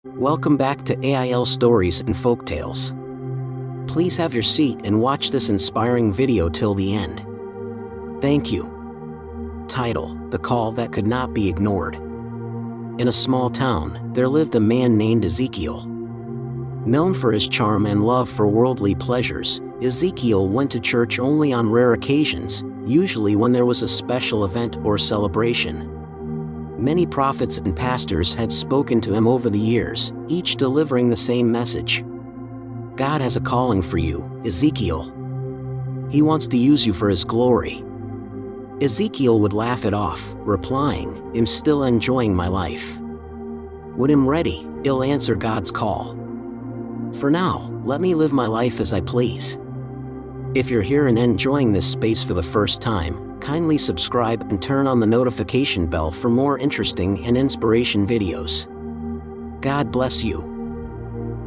Welcome back to AIL Stories and Folktales. Please have your seat and watch this inspiring video till the end. Thank you. Title: The Call That Could Not Be Ignored. In a small town, there lived a man named Ezekiel. Known for his charm and love for worldly pleasures, Ezekiel went to church only on rare occasions, usually when there was a special event or celebration. Many prophets and pastors had spoken to him over the years, each delivering the same message. God has a calling for you, Ezekiel. He wants to use you for His glory. Ezekiel would laugh it off, replying, "I'm still enjoying my life. When I'm ready, I'll answer God's call. For now, let me live my life as I please." If you're here and enjoying this space for the first time, kindly subscribe and turn on the notification bell for more interesting and inspiration videos. God bless you.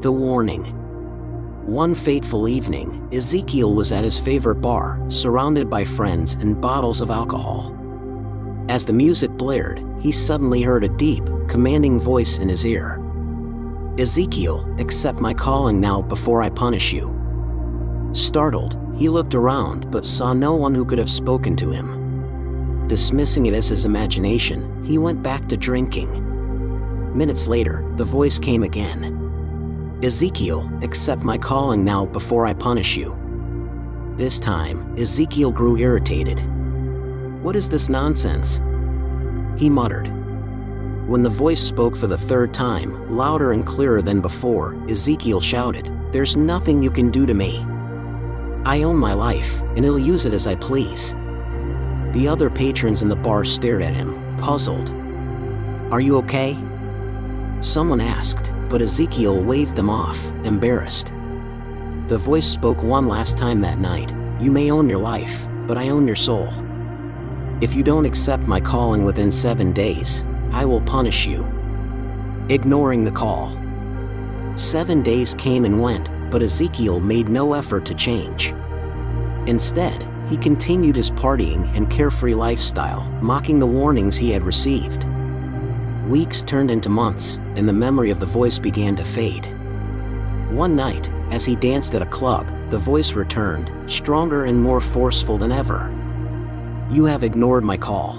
The warning. One fateful evening, Ezekiel was at his favorite bar, surrounded by friends and bottles of alcohol. As the music blared, he suddenly heard a deep, commanding voice in his ear. "Ezekiel, accept my calling now before I punish you." Startled, he looked around but saw no one who could have spoken to him. Dismissing it as his imagination, he went back to drinking. Minutes later, the voice came again. "Ezekiel, accept my calling now before I punish you." This time, Ezekiel grew irritated. "What is this nonsense?" he muttered. When the voice spoke for the third time, louder and clearer than before, Ezekiel shouted, "There's nothing you can do to me. I own my life, and I'll use it as I please." The other patrons in the bar stared at him, puzzled. "Are you okay?" someone asked, but Ezekiel waved them off, embarrassed. The voice spoke one last time that night. "You may own your life, but I own your soul. If you don't accept my calling within 7 days, I will punish you." Ignoring the call. 7 days came and went, but Ezekiel made no effort to change. Instead, he continued his partying and carefree lifestyle, mocking the warnings he had received. Weeks turned into months, and the memory of the voice began to fade. One night, as he danced at a club, the voice returned, stronger and more forceful than ever. "You have ignored my call.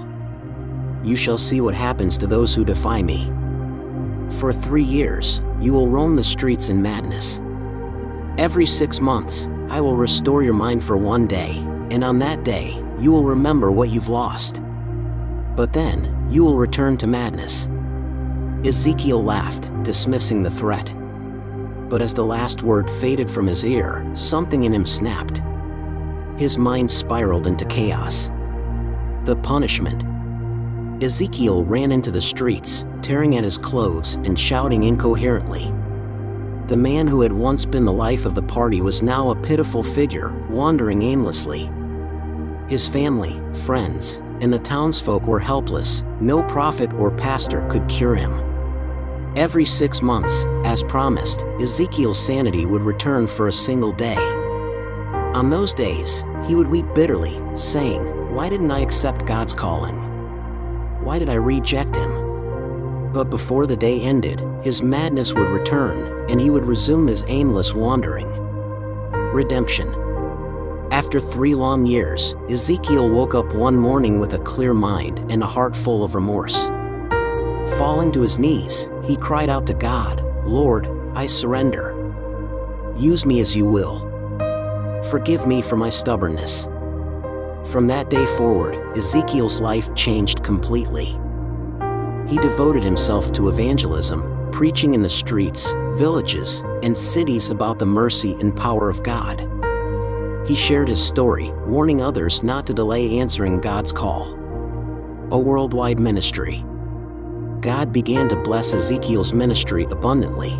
You shall see what happens to those who defy me. For 3 years, you will roam the streets in madness. Every 6 months, I will restore your mind for 1 day, and on that day, you will remember what you've lost. But then, you will return to madness." Ezekiel laughed, dismissing the threat. But as the last word faded from his ear, something in him snapped. His mind spiraled into chaos. The punishment. Ezekiel ran into the streets, tearing at his clothes and shouting incoherently. The man who had once been the life of the party was now a pitiful figure, wandering aimlessly. His family, friends, and the townsfolk were helpless. No prophet or pastor could cure him. Every 6 months, as promised, Ezekiel's sanity would return for a single day. On those days, he would weep bitterly, saying, "Why didn't I accept God's calling? Why did I reject Him?" But before the day ended, his madness would return, and he would resume his aimless wandering. Redemption. After 3 long years, Ezekiel woke up one morning with a clear mind and a heart full of remorse. Falling to his knees, he cried out to God, "Lord, I surrender. Use me as you will. Forgive me for my stubbornness." From that day forward, Ezekiel's life changed completely. He devoted himself to evangelism, preaching in the streets, villages, and cities about the mercy and power of God. He shared his story, warning others not to delay answering God's call. A worldwide ministry. God began to bless Ezekiel's ministry abundantly.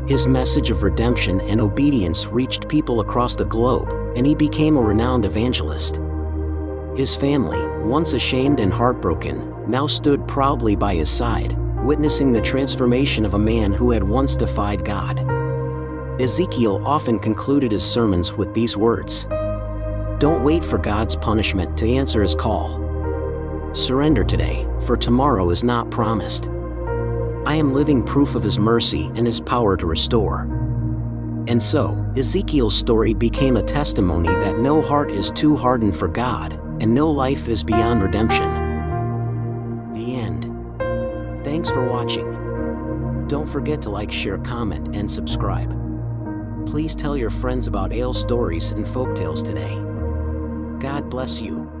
His message of redemption and obedience reached people across the globe, and he became a renowned evangelist. His family, once ashamed and heartbroken, now stood proudly by his side, witnessing the transformation of a man who had once defied God. Ezekiel often concluded his sermons with these words: "Don't wait for God's punishment to answer His call. Surrender today, for tomorrow is not promised." I am living proof of His mercy and His power to restore. And so, Ezekiel's story became a testimony that no heart is too hardened for God, and no life is beyond redemption. The end. Thanks for watching. Don't forget to like, share, comment, and subscribe. Please tell your friends about AIL stories and folktales today. God bless you.